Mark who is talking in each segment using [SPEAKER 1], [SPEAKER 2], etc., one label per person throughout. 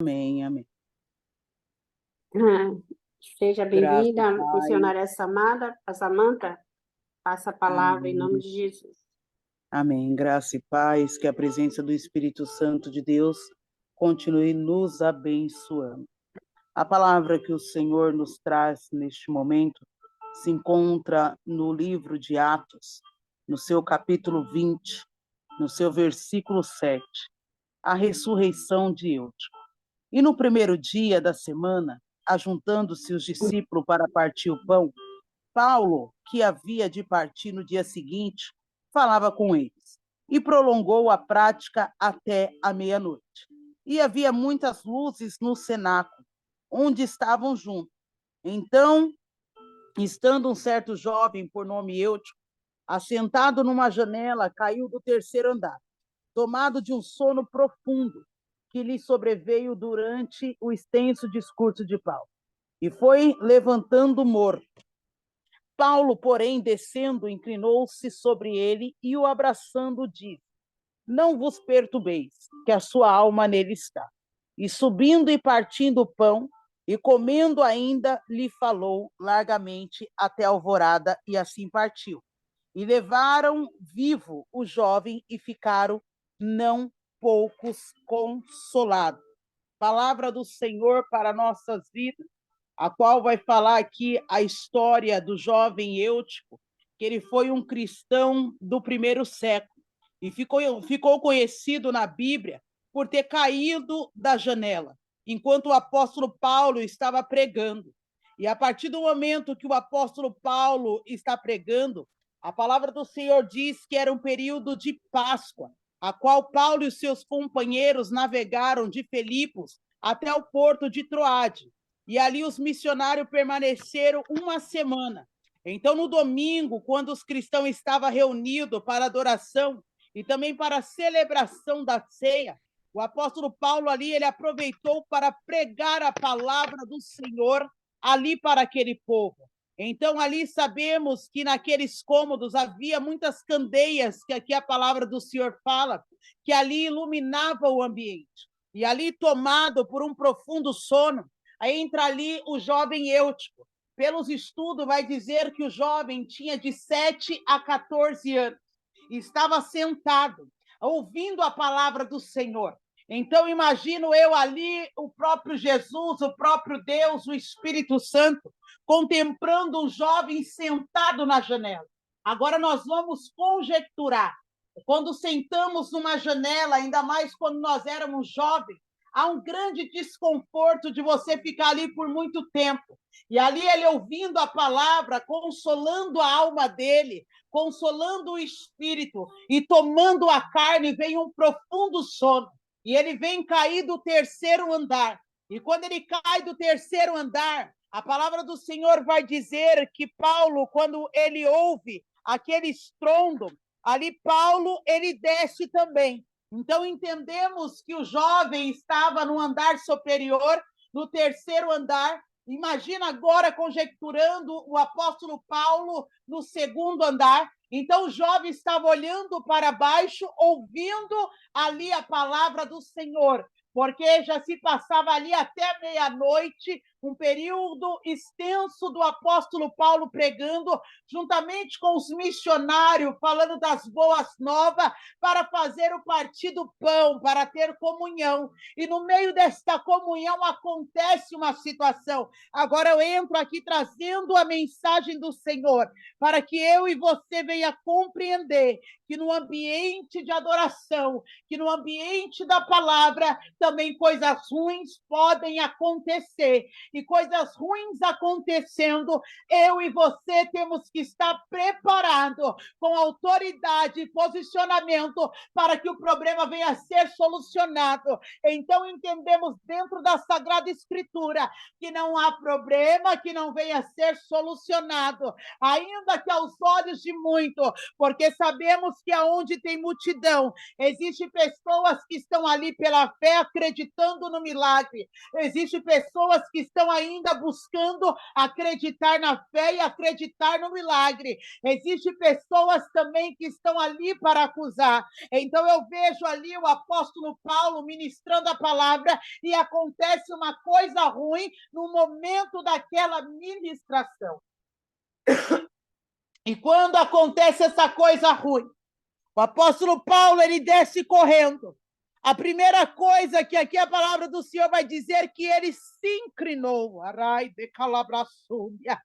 [SPEAKER 1] Amém, amém.
[SPEAKER 2] Ah, Seja
[SPEAKER 1] Graça e
[SPEAKER 2] bem-vinda,
[SPEAKER 1] paz.
[SPEAKER 2] missionária Samanta. Passa a palavra em nome
[SPEAKER 1] Amém.
[SPEAKER 2] de Jesus.
[SPEAKER 1] Amém. Graça e paz, que a presença do Espírito Santo de Deus continue nos abençoando. A palavra que o Senhor nos traz neste momento se encontra no livro de Atos, no seu capítulo 20, no seu versículo 7, a ressurreição de Eutico. E no primeiro dia da semana, ajuntando-se os discípulos para partir o pão, Paulo, que havia de partir no dia seguinte, falava com eles e prolongou a prática até a meia-noite. E havia muitas luzes no cenáculo, onde estavam juntos. Então, estando um certo jovem por nome Eutico, assentado numa janela, caiu do terceiro andar, tomado de um sono profundo que lhe sobreveio durante o extenso discurso de Paulo, e foi levantando morto. Paulo, porém, descendo, inclinou-se sobre ele e o abraçando, disse: Não vos perturbeis, que a sua alma nele está. E subindo e partindo o pão, e comendo ainda, lhe falou largamente até a alvorada, e assim partiu. E levaram vivo o jovem e ficaram não poucos consolados. Palavra do Senhor para nossas vidas, a qual vai falar aqui a história do jovem Eutico, que ele foi um cristão do primeiro século e ficou conhecido na Bíblia por ter caído da janela, enquanto o apóstolo Paulo estava pregando. E a partir do momento que o apóstolo Paulo está pregando, a palavra do Senhor diz que era um período de Páscoa, a qual Paulo e os seus companheiros navegaram de Filipos até o porto de Troade. E ali os missionários permaneceram uma semana. Então, no domingo, quando os cristãos estavam reunidos para adoração e também para a celebração da ceia, o apóstolo Paulo ali, ele aproveitou para pregar a palavra do Senhor ali para aquele povo. Então, ali sabemos que naqueles cômodos havia muitas candeias, que aqui a palavra do Senhor fala, que ali iluminava o ambiente. E ali, tomado por um profundo sono, aí entra ali o jovem Eutico. Pelos estudos, vai dizer que o jovem tinha de 7 a 14 anos. E estava sentado, ouvindo a palavra do Senhor. Então, imagino eu ali, o próprio Jesus, o próprio Deus, o Espírito Santo, contemplando um jovem sentado na janela. Agora nós vamos conjecturar. Quando sentamos numa janela, ainda mais quando nós éramos jovens, há um grande desconforto de você ficar ali por muito tempo. E ali ele ouvindo a palavra, consolando a alma dele, consolando o espírito e tomando a carne, vem um profundo sono. E ele vem cair do terceiro andar. E quando ele cai do terceiro andar, a palavra do Senhor vai dizer que Paulo, quando ele ouve aquele estrondo, ali Paulo, ele desce também. Então, entendemos que o jovem estava no andar superior, no terceiro andar. Imagina agora, conjecturando, o apóstolo Paulo no segundo andar. Então, o jovem estava olhando para baixo, ouvindo ali a palavra do Senhor, porque já se passava ali até meia-noite, um período extenso do apóstolo Paulo pregando, juntamente com os missionários, falando das boas novas, para fazer o partir do pão, para ter comunhão. E no meio desta comunhão acontece uma situação. Agora eu entro aqui trazendo a mensagem do Senhor, para que eu e você venha compreender que no ambiente de adoração, que no ambiente da palavra, também coisas ruins podem acontecer. E coisas ruins acontecendo, eu e você temos que estar preparados com autoridade e posicionamento para que o problema venha a ser solucionado. Então, entendemos dentro da Sagrada Escritura que não há problema que não venha a ser solucionado, ainda que aos olhos de muito, porque sabemos que aonde tem multidão, existem pessoas que estão ali pela fé acreditando no milagre, existem pessoas que estão estão ainda buscando acreditar na fé e acreditar no milagre. Existem pessoas também que estão ali para acusar. Então eu vejo ali o apóstolo Paulo ministrando a palavra e acontece uma coisa ruim no momento daquela ministração. E quando acontece essa coisa ruim, o apóstolo Paulo, ele desce correndo. A primeira coisa que aqui a palavra do Senhor vai dizer que ele se inclinou. Arai de calabraçúria.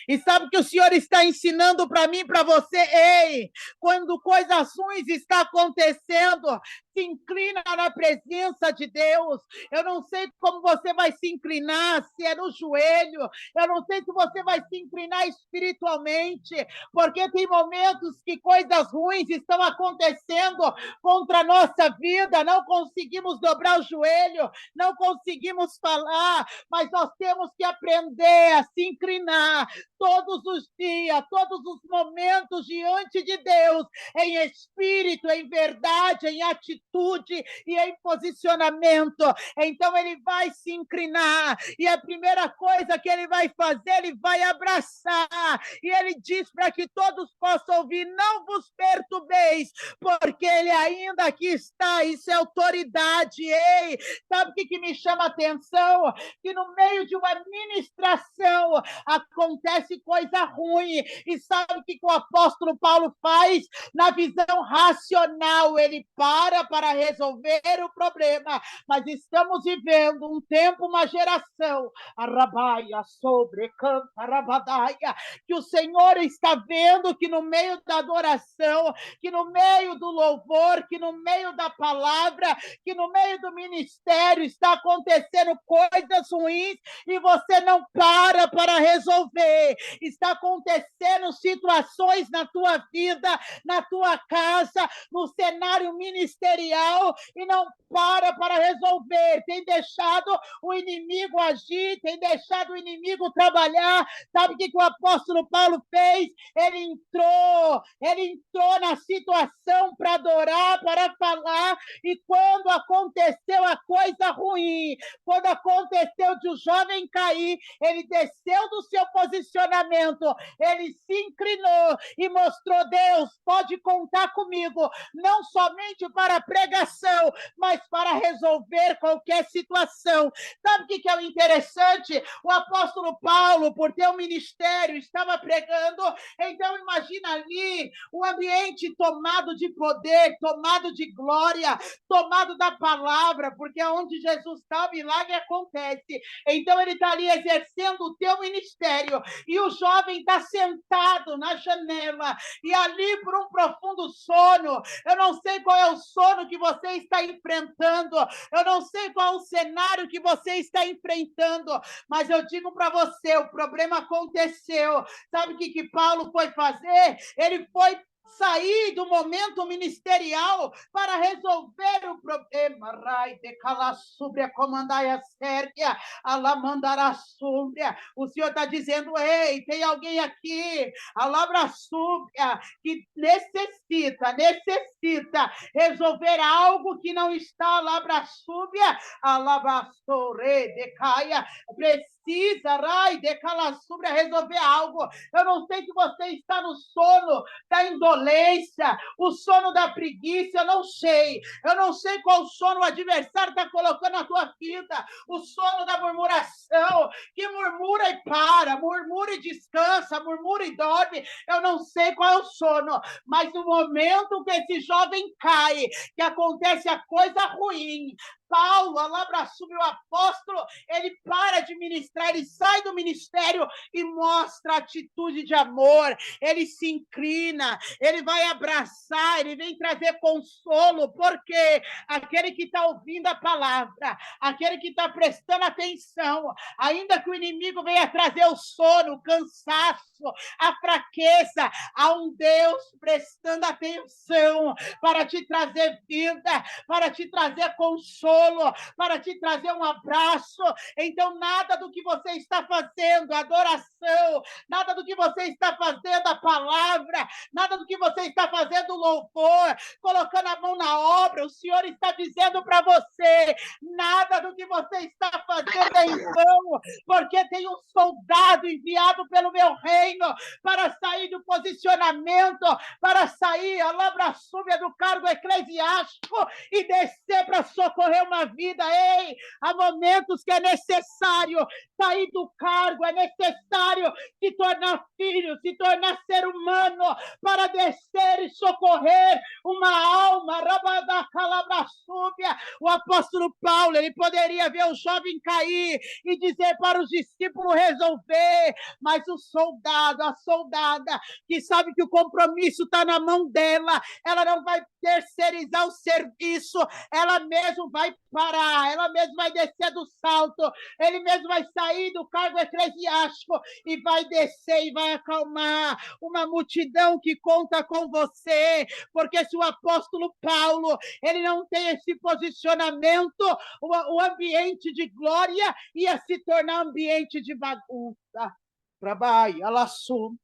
[SPEAKER 1] E sabe o que o Senhor está ensinando para mim, para você? Ei, quando coisas ruins estão acontecendo, se inclina na presença de Deus. Eu não sei como você vai se inclinar, se é no joelho, eu não sei se você vai se inclinar espiritualmente, porque tem momentos que coisas ruins estão acontecendo contra a nossa vida, não conseguimos dobrar o joelho, não conseguimos falar, mas nós temos que aprender a se inclinar todos os dias, todos os momentos diante de Deus, em espírito, em verdade, em atitude e em posicionamento. Então ele vai se inclinar e a primeira coisa que ele vai fazer, ele vai abraçar e ele diz para que todos possam ouvir: não vos perturbeis, porque ele ainda aqui está. Isso é autoridade. Ei, sabe o que me chama a atenção? Que no meio de uma ministração acontece coisa ruim, e sabe o que o apóstolo Paulo faz? Na visão racional, ele para resolver o problema, mas estamos vivendo um tempo, uma geração, arabaia sobre canta, arabadaia, que o Senhor está vendo que no meio da adoração, que no meio do louvor, que no meio da palavra, que no meio do ministério está acontecendo coisas ruins e você não para resolver. Está acontecendo situações na tua vida, na tua casa, no cenário ministerial e não para resolver. Tem deixado o inimigo agir, tem deixado o inimigo trabalhar. Sabe o que o apóstolo Paulo fez? Ele entrou na situação para adorar, para falar, e quando aconteceu a coisa ruim, quando aconteceu de o jovem cair, ele desceu do seu posicionamento, ele se inclinou e mostrou: Deus, pode contar comigo, não somente para a pregação, mas para resolver qualquer situação. Sabe o que é o interessante? O apóstolo Paulo, por ter um ministério, estava pregando, então imagina ali o ambiente tomado de poder, tomado de glória, tomado da palavra, porque onde Jesus está, o milagre acontece. Então ele está ali exercendo o teu ministério, e o jovem está sentado na janela, e ali por um profundo sono, eu não sei qual é o sono que você está enfrentando, eu não sei qual é o cenário que você está enfrentando, mas eu digo para você, o problema aconteceu. Sabe o que Paulo foi fazer? Ele foi sair do momento ministerial para resolver o problema. Rai de calassúbria, comandai a sérquia, alamandará súbria. O Senhor está dizendo: ei, tem alguém aqui, alabra súbria, que necessita resolver algo que não está, alabra súbria, alabastore de caia, precisa, rai de calassúbria, resolver algo. Eu não sei se você está no sono da indolência, o sono da preguiça, eu não sei qual sono o adversário está colocando na tua vida, o sono da murmuração, que murmura e para, murmura e descansa, murmura e dorme, eu não sei qual é o sono, mas no momento que esse jovem cai, que acontece a coisa ruim, Paulo, Alabraçube, o apóstolo, ele para de ministrar, ele sai do ministério e mostra a atitude de amor, ele se inclina, ele vai abraçar, ele vem trazer consolo, porque aquele que está ouvindo a palavra, aquele que está prestando atenção, ainda que o inimigo venha trazer o sono, o cansaço, a fraqueza, há um Deus prestando atenção para te trazer vida, para te trazer consolo, consolo, para te trazer um abraço. Então, nada do que você está fazendo, adoração, nada do que você está fazendo, a palavra, nada do que você está fazendo, louvor, colocando a mão na obra, o Senhor está dizendo para você, nada do que você está fazendo é em vão, porque tem um soldado enviado pelo meu reino para sair do posicionamento, para sair a labraçúbia do cargo eclesiástico e descer para socorrer uma vida. Ei, há momentos que é necessário sair do cargo, é necessário se tornar filho, se tornar ser humano, para descer e socorrer uma alma. O apóstolo Paulo, ele poderia ver o jovem cair e dizer para os discípulos resolver, mas o soldado, a soldada, que sabe que o compromisso está na mão dela, ela não vai terceirizar o serviço, ela mesma vai parar, ela mesma vai descer do salto, ele mesmo vai sair do cargo eclesiástico e vai descer e vai acalmar uma multidão que conta com você, porque se o apóstolo Paulo, ele não tem esse posicionamento, o ambiente de glória ia se tornar ambiente de bagunça. Trabalho, ela assume.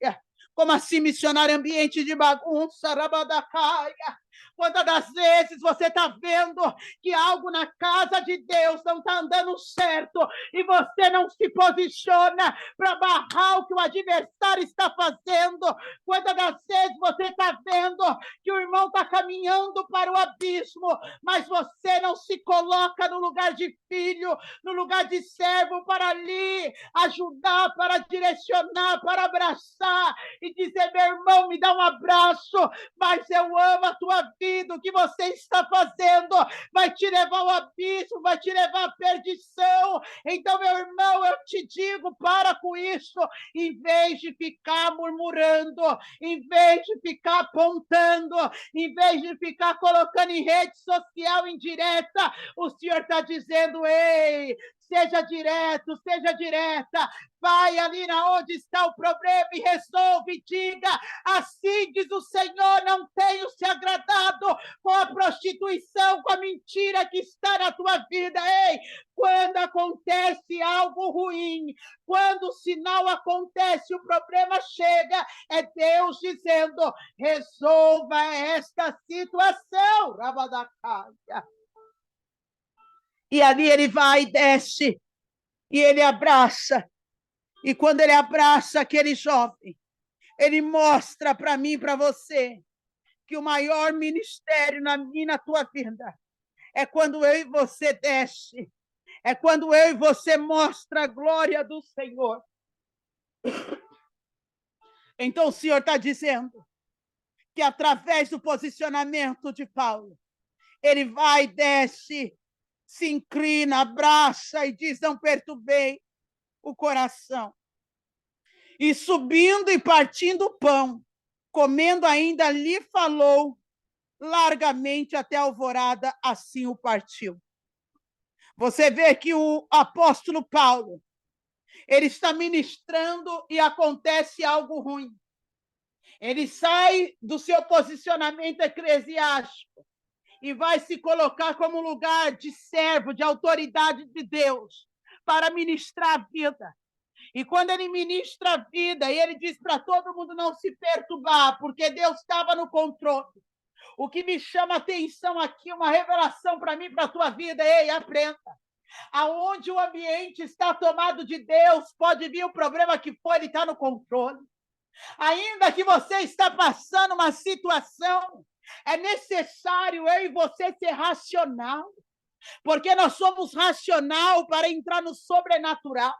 [SPEAKER 1] Como assim, missionário, ambiente de bagunça, rabadacaia? Quantas das vezes você está vendo que algo na casa de Deus não está andando certo e você não se posiciona para barrar o que o adversário está fazendo? Quantas das vezes você está vendo que o irmão está caminhando para o abismo, mas você não se coloca no lugar de filho, no lugar de servo, para ali ajudar, para direcionar, para abraçar e dizer, meu irmão, me dá um abraço, mas eu amo a tua vida, o que você está fazendo vai te levar ao abismo, vai te levar à perdição. Então, meu irmão, eu te digo, para com isso, em vez de ficar murmurando, em vez de ficar apontando, em vez de ficar colocando em rede social indireta, o Senhor está dizendo, ei, seja direto, seja direta, vai ali na onde está o problema e resolve, diga, assim diz o Senhor, não tenho se agradado com a prostituição, com a mentira que está na tua vida. Ei, quando acontece algo ruim, quando o sinal acontece, o problema chega, é Deus dizendo, resolva esta situação, Rabadacaia. E ali ele vai e desce, e ele abraça. E quando ele abraça aquele jovem, ele mostra para mim e para você que o maior ministério na minha e na tua vida é quando eu e você desce, é quando eu e você mostra a glória do Senhor. Então o Senhor está dizendo que através do posicionamento de Paulo, ele vai, desce, se inclina, abraça e diz, não perturbei o coração. E subindo e partindo o pão, comendo ainda, lhe falou largamente até a alvorada, assim o partiu. Você vê que o apóstolo Paulo, ele está ministrando e acontece algo ruim. Ele sai do seu posicionamento eclesiástico e vai se colocar como lugar de servo, de autoridade de Deus, para ministrar a vida. E quando ele ministra a vida, e ele diz para todo mundo não se perturbar, porque Deus estava no controle. O que me chama a atenção aqui, uma revelação para mim, para a tua vida, ei, aprenda. Aonde o ambiente está tomado de Deus, pode vir o problema que for, ele está no controle. Ainda que você está passando uma situação, é necessário eu e você ser racional, porque nós somos racional para entrar no sobrenatural.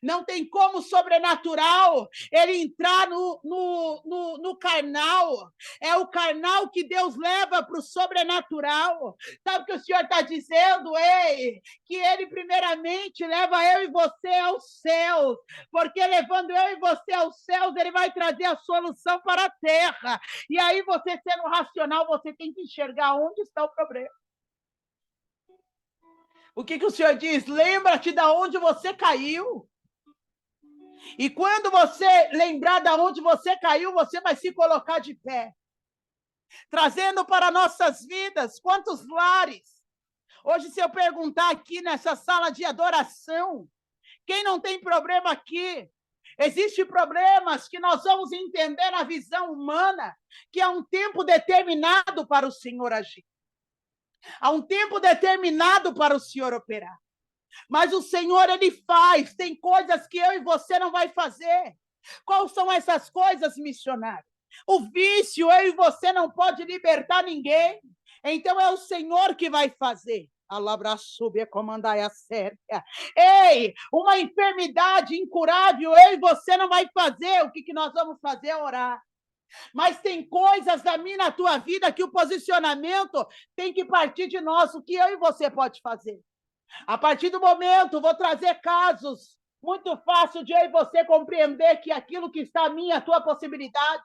[SPEAKER 1] Não tem como o sobrenatural ele entrar no carnal. É o carnal que Deus leva para o sobrenatural. Sabe o que o Senhor está dizendo? Ei, que ele primeiramente leva eu e você aos céus, porque levando eu e você aos céus, ele vai trazer a solução para a terra. E aí você sendo racional, você tem que enxergar onde está o problema. O que o Senhor diz? Lembra-te de onde você caiu. E quando você lembrar de onde você caiu, você vai se colocar de pé. Trazendo para nossas vidas, quantos lares Hoje, se eu perguntar aqui nessa sala de adoração, quem não tem problema aqui? Existem problemas que nós vamos entender na visão humana, que há um tempo determinado para o Senhor agir. Há um tempo determinado para o Senhor operar. Mas o Senhor, Ele faz. Tem coisas que eu e você não vai fazer. Quais são essas coisas, missionário? O vício, eu e você não pode libertar ninguém. Então é o Senhor que vai fazer. Ei, uma enfermidade incurável, eu e você não vai fazer. O que nós vamos fazer é orar. Mas tem coisas da minha na tua vida que o posicionamento tem que partir de nós. O que eu e você pode fazer? A partir do momento, vou trazer casos muito fácil de eu e você compreender que aquilo que está a minha, a tua possibilidade,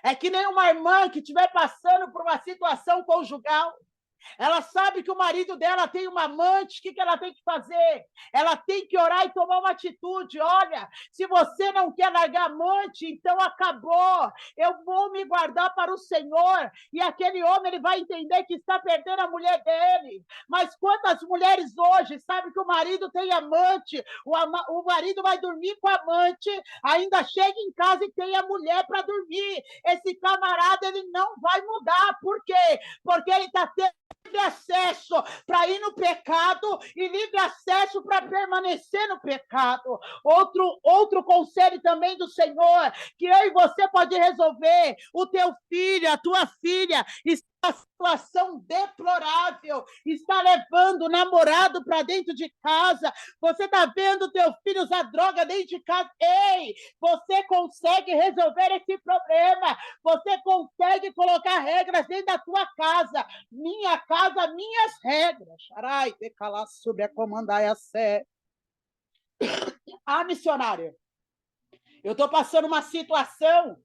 [SPEAKER 1] é que nem uma irmã que estiver passando por uma situação conjugal. Ela sabe que o marido dela tem uma amante, o que ela tem que fazer? Ela tem que orar e tomar uma atitude. Olha, se você não quer largar amante, então acabou. Eu vou me guardar para o Senhor. E aquele homem, ele vai entender que está perdendo a mulher dele. Mas quantas mulheres hoje sabem que o marido tem amante, o marido vai dormir com a amante, ainda chega em casa e tem a mulher para dormir. Esse camarada, ele não vai mudar. Por quê? Porque ele está tendo livre acesso para ir no pecado e livre acesso para permanecer no pecado. Outro conselho também do Senhor, que eu e você pode resolver. O teu filho, a tua filha está em situação deplorável, está levando o namorado para dentro de casa, você está vendo o teu filho usar droga dentro de casa. Ei, você consegue resolver esse problema, você consegue colocar regras dentro da tua casa. Minha casa, minhas regras. Arai, decalar sobre a comandar a sé. Missionária, eu estou passando uma situação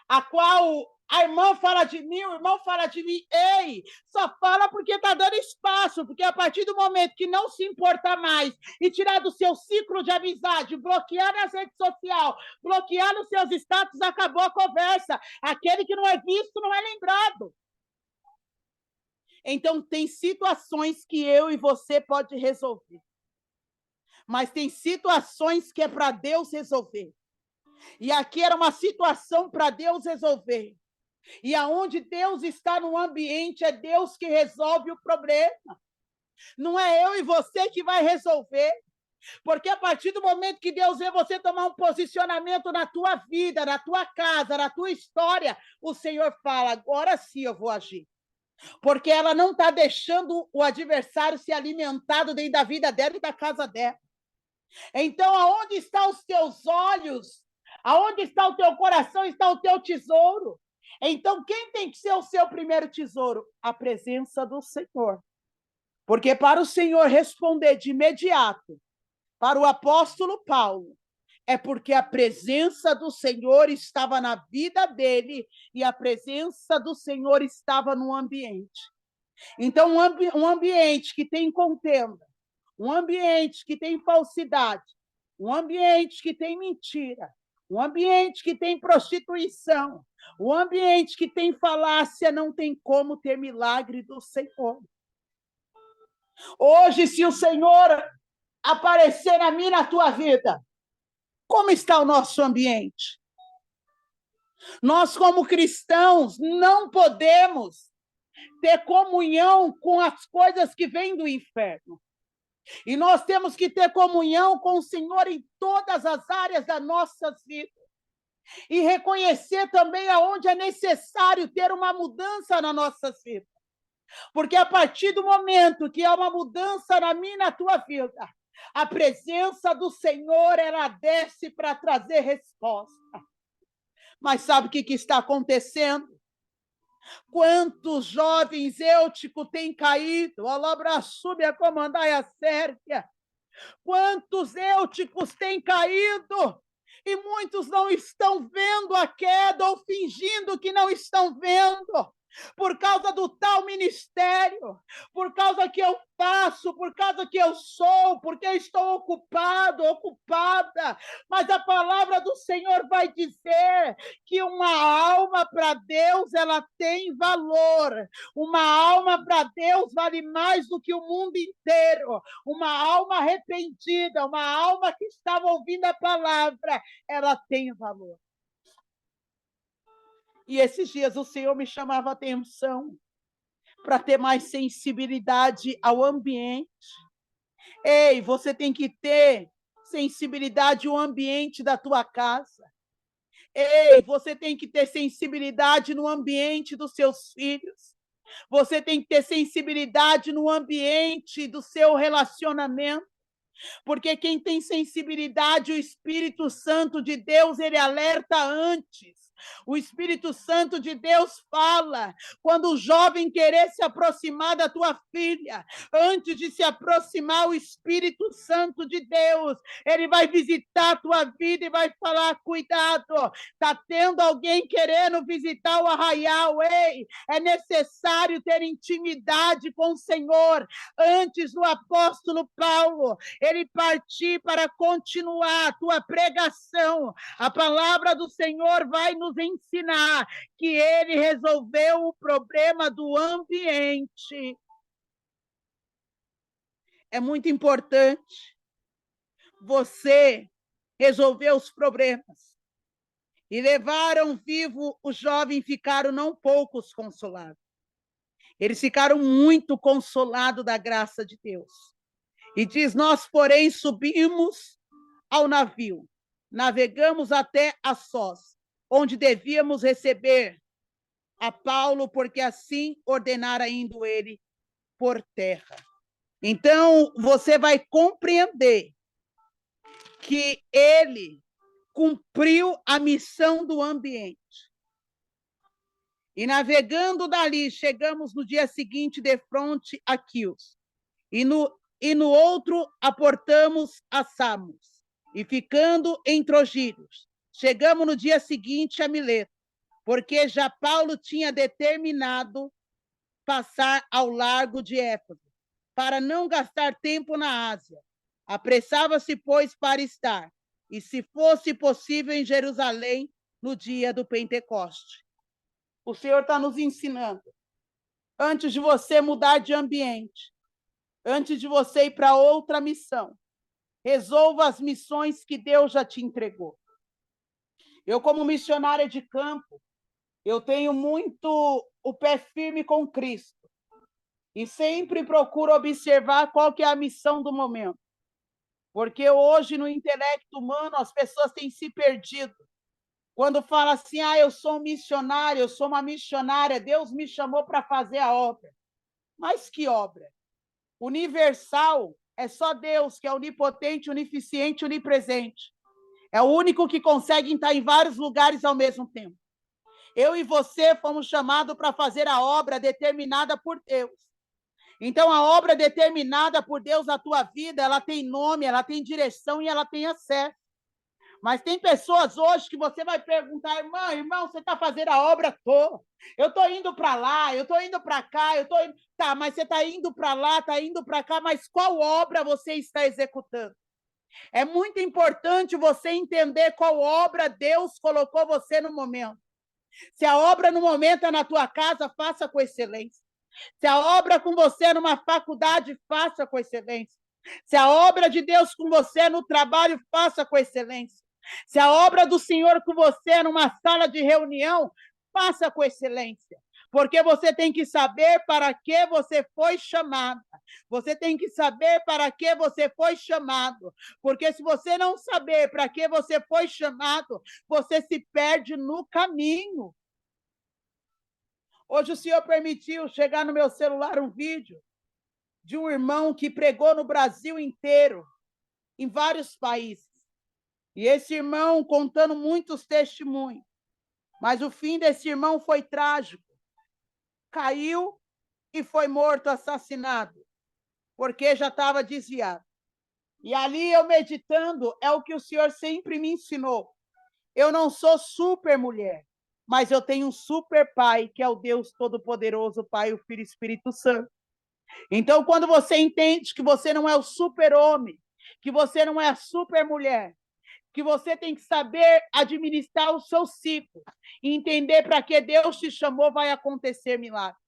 [SPEAKER 1] a qual a irmã fala de mim, o irmão fala de mim. Ei, só fala porque está dando espaço, porque a partir do momento que não se importa mais e tirar do seu ciclo de amizade, bloquear nas redes sociais, bloquear nos seus status, acabou a conversa. Aquele que não é visto não é lembrado. Então, tem situações que eu e você pode resolver. Mas tem situações que é para Deus resolver. E aqui era uma situação para Deus resolver. E aonde Deus está no ambiente, é Deus que resolve o problema. Não é eu e você que vai resolver. Porque a partir do momento que Deus vê você tomar um posicionamento na tua vida, na tua casa, na tua história, o Senhor fala, agora sim eu vou agir. Porque ela não está deixando o adversário se alimentado dentro da vida dela e da casa dela. Então, aonde estão os teus olhos? Aonde está o teu coração? Está o teu tesouro. Então, quem tem que ser o seu primeiro tesouro? A presença do Senhor. Porque para o Senhor responder de imediato para o apóstolo Paulo, é porque a presença do Senhor estava na vida dele e a presença do Senhor estava no ambiente. Então, um ambiente que tem contenda, um ambiente que tem falsidade, um ambiente que tem mentira, um ambiente que tem prostituição, um ambiente que tem falácia, não tem como ter milagre do Senhor. Hoje, se o Senhor aparecer na minha, na tua vida, como está o nosso ambiente? Nós, como cristãos, não podemos ter comunhão com as coisas que vêm do inferno. E nós temos que ter comunhão com o Senhor em todas as áreas das nossas vidas. E reconhecer também aonde é necessário ter uma mudança nas nossas vidas. Porque a partir do momento que há uma mudança na minha e na tua vida, a presença do Senhor, ela desce para trazer resposta. Mas sabe o que está acontecendo? Quantos jovens Eutico têm caído? A comandar a Sérvia. Quantos Euticos têm caído? E muitos não estão vendo a queda ou fingindo que não estão vendo. por causa do tal ministério, por causa que eu faço, por causa que eu sou, porque eu estou ocupado, ocupada. Mas a palavra do Senhor vai dizer que uma alma para Deus, ela tem valor. Uma alma para Deus vale mais do que o mundo inteiro. Uma alma arrependida, uma alma que estava ouvindo a palavra, ela tem valor. E esses dias o Senhor me chamava a atenção para ter mais sensibilidade ao ambiente. Ei, você tem que ter sensibilidade ao ambiente da tua casa. Ei, você tem que ter sensibilidade no ambiente dos seus filhos. Você tem que ter sensibilidade no ambiente do seu relacionamento. Porque quem tem sensibilidade, o Espírito Santo de Deus, ele alerta antes. O Espírito Santo de Deus fala, quando o jovem querer se aproximar da tua filha, antes de se aproximar, o Espírito Santo de Deus, ele vai visitar a tua vida e vai falar, cuidado, está tendo alguém querendo visitar o arraial, ei, é necessário ter intimidade com o Senhor. Antes do apóstolo Paulo, ele partir para continuar a tua pregação, a palavra do Senhor vai nos ensinar que ele resolveu o problema do ambiente. É muito importante você resolver os problemas. E levaram vivo o jovem, ficaram não poucos consolados. Eles ficaram muito consolados da graça de Deus. E diz, nós, porém, subimos ao navio, navegamos até Assós, onde devíamos receber a Paulo, porque assim ordenara indo ele por terra. Então, você vai compreender que ele cumpriu a missão do ambiente. E navegando dali, chegamos no dia seguinte de fronte a Quios. E no outro aportamos a Samos. E ficando em Trogírios, chegamos no dia seguinte a Mileto, porque já Paulo tinha determinado passar ao largo de Éfeso, para não gastar tempo na Ásia. Apressava-se, pois, para estar, e se fosse possível, em Jerusalém, no dia do Pentecoste. O Senhor está nos ensinando, antes de você mudar de ambiente, antes de você ir para outra missão, resolva as missões que Deus já te entregou. Eu, como missionária de campo, eu tenho muito o pé firme com Cristo. E sempre procuro observar qual que é a missão do momento. Porque hoje, no intelecto humano, as pessoas têm se perdido. Quando fala assim, eu sou um missionário, eu sou uma missionária, Deus me chamou para fazer a obra. Mas que obra? Universal é só Deus, que é onipotente, onisciente, onipresente. É o único que consegue estar em vários lugares ao mesmo tempo. Eu e você fomos chamados para fazer a obra determinada por Deus. Então, a obra determinada por Deus na tua vida, ela tem nome, ela tem direção e ela tem acesso. Mas tem pessoas hoje que você vai perguntar, irmão, você está fazendo a obra? Tô. Eu estou indo para lá, eu estou indo para cá, eu estou indo... Tá, mas você está indo para lá, está indo para cá, mas qual obra você está executando? É muito importante você entender qual obra Deus colocou você no momento. Se a obra no momento é na tua casa, faça com excelência. Se a obra com você é numa faculdade, faça com excelência. Se a obra de Deus com você é no trabalho, faça com excelência. Se a obra do Senhor com você é numa sala de reunião, faça com excelência. Porque você tem que saber para que você foi chamado. Você tem que saber para que você foi chamado. Porque se você não saber para que você foi chamado, você se perde no caminho. Hoje o Senhor permitiu chegar no meu celular um vídeo de um irmão que pregou no Brasil inteiro, em vários países. E esse irmão contando muitos testemunhos. Mas o fim desse irmão foi trágico. Caiu e foi morto, assassinado, porque já estava desviado. E ali eu meditando, é o que o Senhor sempre me ensinou. Eu não sou super mulher. mas eu tenho um super pai, que é o Deus Todo-Poderoso, Pai, o Filho e o Espírito Santo. Então, quando você entende que você não é o super-homem, que você não é a super-mulher, que você tem que saber administrar o seu ciclo e entender para que Deus te chamou, vai acontecer milagre.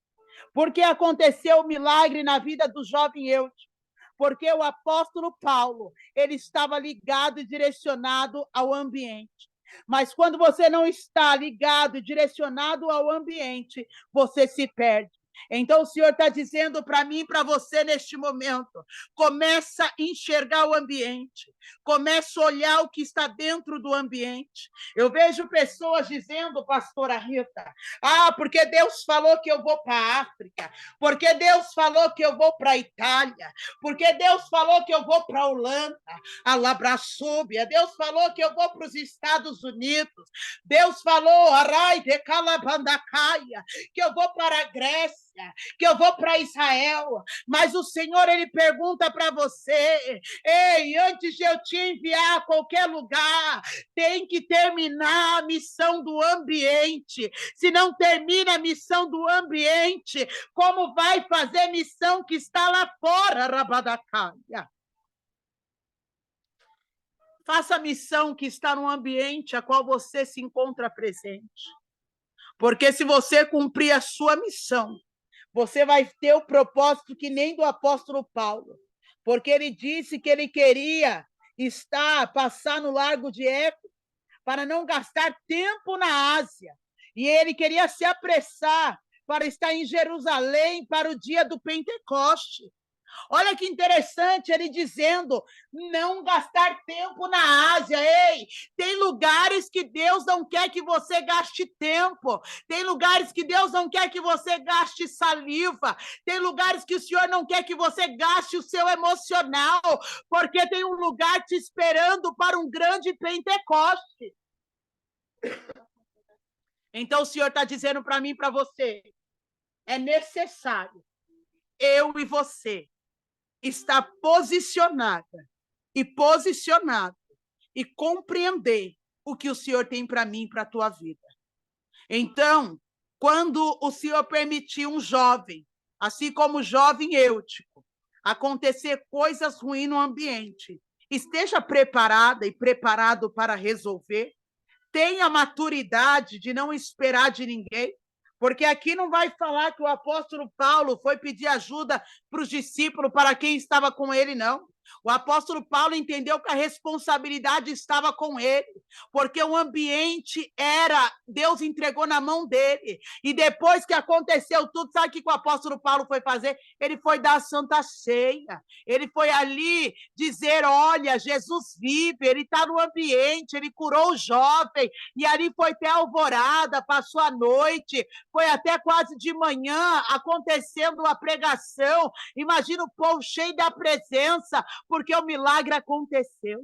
[SPEAKER 1] Porque aconteceu milagre na vida do jovem Eutico, porque o apóstolo Paulo, ele estava ligado e direcionado ao ambiente. Mas quando você não está ligado e direcionado ao ambiente, você se perde. Então o Senhor está dizendo para mim e para você neste momento, começa a enxergar o ambiente, começa a olhar o que está dentro do ambiente. Eu vejo pessoas dizendo, pastora Rita, porque Deus falou que eu vou para a África, porque Deus falou que eu vou para a Itália, porque Deus falou que eu vou para a Holanda, a Labrasúbia, Deus falou que eu vou para os Estados Unidos, Deus falou, Arai de Calabandacaia, que eu vou para a Grécia, que eu vou para Israel, mas o Senhor, ele pergunta para você, ei, antes de eu te enviar a qualquer lugar, tem que terminar a missão do ambiente. Se não termina a missão do ambiente, como vai fazer missão que está lá fora, Rabadacaia? Faça a missão que está no ambiente a qual você se encontra presente. Porque se você cumprir a sua missão, você vai ter o propósito que nem do apóstolo Paulo, porque ele disse que ele queria passar no Largo de Éfeso para não gastar tempo na Ásia, e ele queria se apressar para estar em Jerusalém para o dia do Pentecoste. Olha que interessante ele dizendo, não gastar tempo na Ásia. Ei, tem lugares que Deus não quer que você gaste tempo, tem lugares que Deus não quer que você gaste saliva, tem lugares que o Senhor não quer que você gaste o seu emocional, porque tem um lugar te esperando para um grande Pentecoste. Então o Senhor está dizendo para mim e para você, é necessário eu e você está posicionada e posicionado e compreender o que o Senhor tem para mim e para a tua vida. Então, quando o Senhor permitir um jovem, assim como o jovem Eutico, acontecer coisas ruins no ambiente, esteja preparada e preparado para resolver, tenha maturidade de não esperar de ninguém, porque aqui não vai falar que o apóstolo Paulo foi pedir ajuda para os discípulos, para quem estava com ele, não. O apóstolo Paulo entendeu que a responsabilidade estava com ele, porque o ambiente Deus entregou na mão dele, e depois que aconteceu tudo, sabe o que o apóstolo Paulo foi fazer? Ele foi dar a Santa Ceia, ele foi ali dizer, olha, Jesus vive, ele está no ambiente, ele curou o jovem, e ali foi até a alvorada, passou a noite, foi até quase de manhã, acontecendo a pregação, imagina o povo cheio da presença, porque o milagre aconteceu.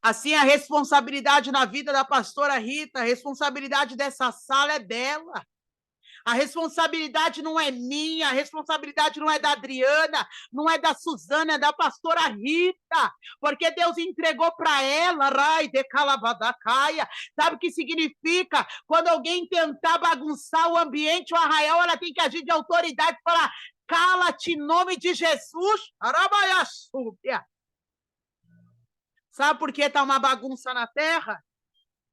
[SPEAKER 1] Assim, a responsabilidade na vida da pastora Rita, a responsabilidade dessa sala é dela. A responsabilidade não é minha, a responsabilidade não é da Adriana, não é da Suzana, é da pastora Rita, porque Deus entregou para ela, Rai de Calabadacaia. Sabe o que significa? Quando alguém tentar bagunçar o ambiente, o arraial, ela tem que agir de autoridade e falar, cala-te em nome de Jesus. Sabe por que está uma bagunça na terra?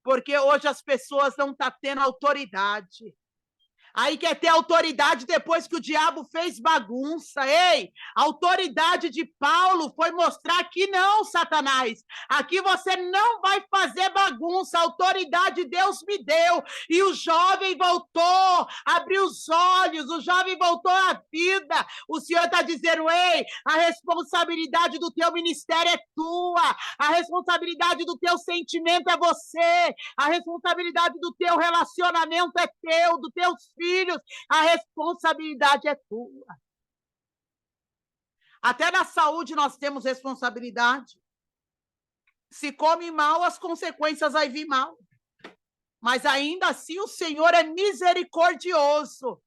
[SPEAKER 1] Porque hoje as pessoas não estão tendo autoridade. Aí quer ter autoridade depois que o diabo fez bagunça. Ei, a autoridade de Paulo foi mostrar que não, Satanás. Aqui você não vai fazer bagunça. A autoridade Deus me deu. E o jovem voltou, abriu os olhos, o jovem voltou à vida. O Senhor está dizendo, ei, a responsabilidade do teu ministério é tua. A responsabilidade do teu sentimento é você. A responsabilidade do teu relacionamento é teu, dos teus filhos, a responsabilidade é tua. Até na saúde nós temos responsabilidade. Se come mal, as consequências vai vir mal. Mas ainda assim o Senhor é misericordioso,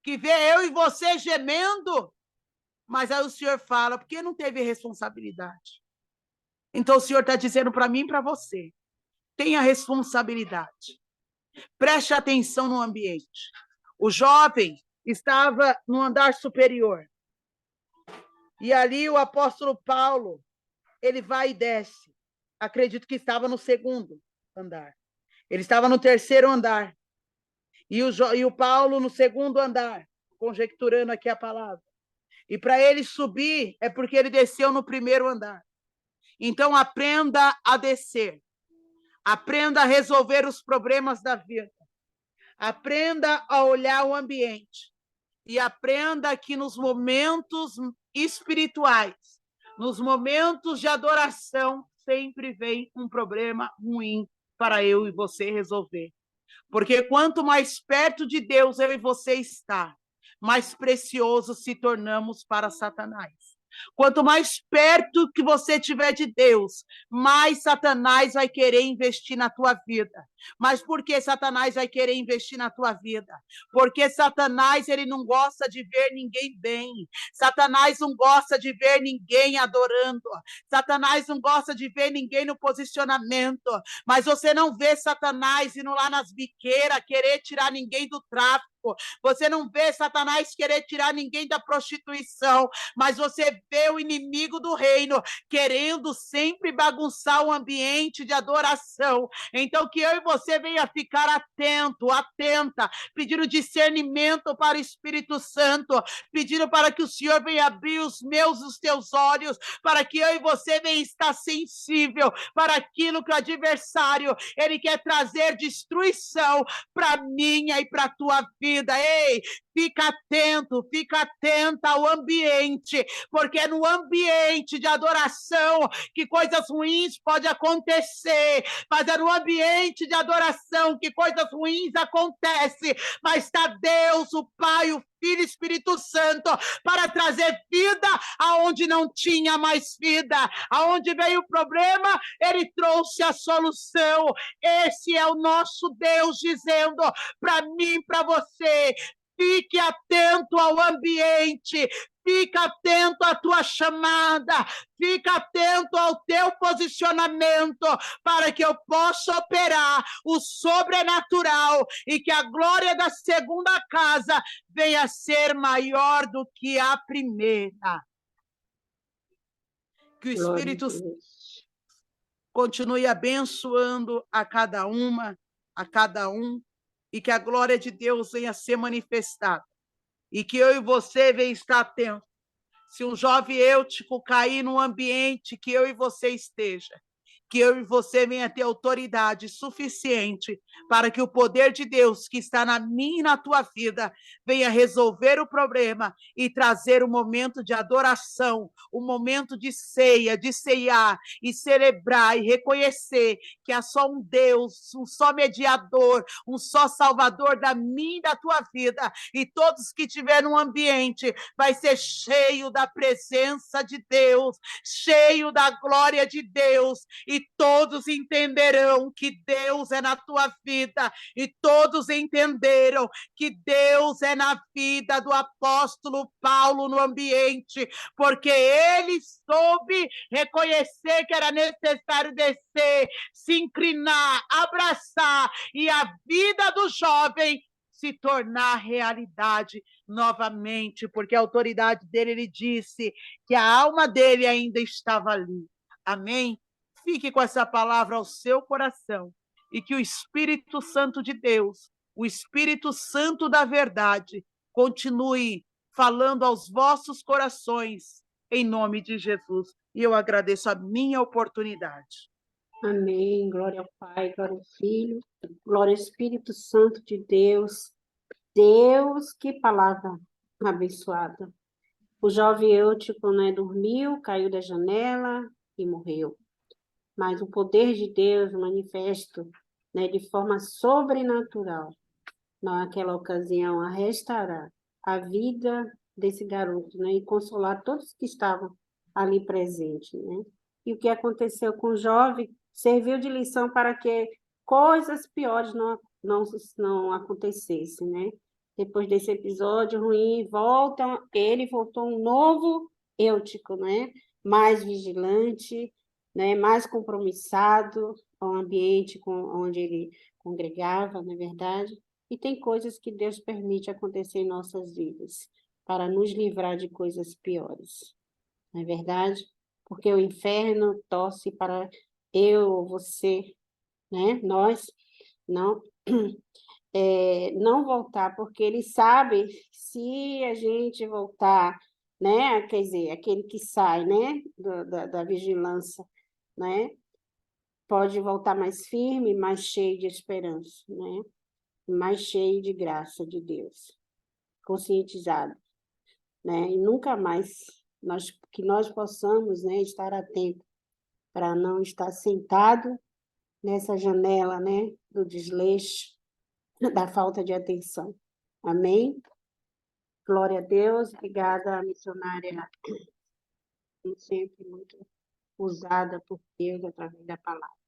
[SPEAKER 1] que vê eu e você gemendo, mas aí o Senhor fala, porque não teve responsabilidade. Então o Senhor está dizendo para mim e para você, tenha responsabilidade. Preste atenção no ambiente. O jovem estava no andar superior. E ali o apóstolo Paulo, ele vai e desce. Acredito que estava no segundo andar. Ele estava no terceiro andar. E o Paulo no segundo andar, conjecturando aqui a palavra. E para ele subir, é porque ele desceu no primeiro andar. Então, aprenda a descer. Aprenda a resolver os problemas da vida. Aprenda a olhar o ambiente. E aprenda que nos momentos espirituais, nos momentos de adoração, sempre vem um problema ruim para eu e você resolver. Porque quanto mais perto de Deus eu e você está, mais precioso se tornamos para Satanás. Quanto mais perto que você estiver de Deus, mais Satanás vai querer investir na tua vida. Mas por que Satanás vai querer investir na tua vida? Porque Satanás, ele não gosta de ver ninguém bem. Satanás não gosta de ver ninguém adorando. Satanás não gosta de ver ninguém no posicionamento. Mas você não vê Satanás indo lá nas biqueiras querer tirar ninguém do tráfico. Você não vê Satanás querer tirar ninguém da prostituição, mas você vê o inimigo do reino querendo sempre bagunçar o ambiente de adoração. Então, que eu e você venha ficar atento, atenta, pedindo discernimento para o Espírito Santo, pedindo para que o Senhor venha abrir os meus, os teus olhos, para que eu e você venha estar sensível para aquilo que o adversário, ele quer trazer destruição para minha e para a tua vida. Ei, fica atenta ao ambiente, porque é no ambiente de adoração que coisas ruins podem acontecer, mas é no ambiente de adoração que coisas ruins acontecem, mas está Deus, o Pai, o Filho e Espírito Santo, para trazer vida aonde não tinha mais vida, aonde veio o problema, ele trouxe a solução. Esse é o nosso Deus dizendo para mim, para você, fique atento ao ambiente, fica atento à tua chamada, fica atento ao teu posicionamento, para que eu possa operar o sobrenatural e que a glória da segunda casa venha a ser maior do que a primeira. Que o Espírito Santo continue abençoando a cada uma, a cada um, e que a glória de Deus venha a ser manifestada. E que eu e você venham estar atentos. Se um jovem eutico cair num ambiente que eu e você esteja, que eu e você venha ter autoridade suficiente para que o poder de Deus que está na minha e na tua vida venha resolver o problema e trazer um momento de adoração, um momento de ceia, de ceiar e celebrar e reconhecer que há só um Deus, um só mediador, um só salvador da minha e da tua vida, e todos que estiverem no ambiente vai ser cheio da presença de Deus, cheio da glória de Deus, e todos entenderão que Deus é na tua vida, e todos entenderam que Deus é na vida do apóstolo Paulo no ambiente, porque ele soube reconhecer que era necessário descer, se inclinar, abraçar, e a vida do jovem se tornar realidade novamente, porque a autoridade dele, ele disse que a alma dele ainda estava ali. Amém? Fique com essa palavra ao seu coração e que o Espírito Santo de Deus, o Espírito Santo da verdade, continue falando aos vossos corações, em nome de Jesus. E eu agradeço a minha oportunidade.
[SPEAKER 2] Amém. Glória ao Pai, glória ao Filho, glória ao Espírito Santo de Deus. Deus, que palavra abençoada. O jovem eutico, né, dormiu, caiu da janela e morreu. Mas o poder de Deus manifesto, né, de forma sobrenatural, naquela ocasião, a restaurar a vida desse garoto, né, e consolar todos que estavam ali presentes, né? E o que aconteceu com o jovem serviu de lição para que coisas piores não acontecessem, né? Depois desse episódio ruim, ele voltou um novo eutico, né? Mais vigilante, né, mais compromissado com o ambiente onde ele congregava, não é verdade? E tem coisas que Deus permite acontecer em nossas vidas, para nos livrar de coisas piores, não é verdade? Porque o inferno torce para eu, você, né, nós, não, não voltar, porque ele sabe se a gente voltar, né, quer dizer, aquele que sai, né, da vigilância, né, pode voltar mais firme, mais cheio de esperança, né, mais cheio de graça de Deus, conscientizado, né, e nunca mais que nós possamos, né, estar atentos para não estar sentado nessa janela, né, do desleixo, da falta de atenção. Amém? Glória a Deus, obrigada, missionária, como sempre, muito usada por Deus através da palavra.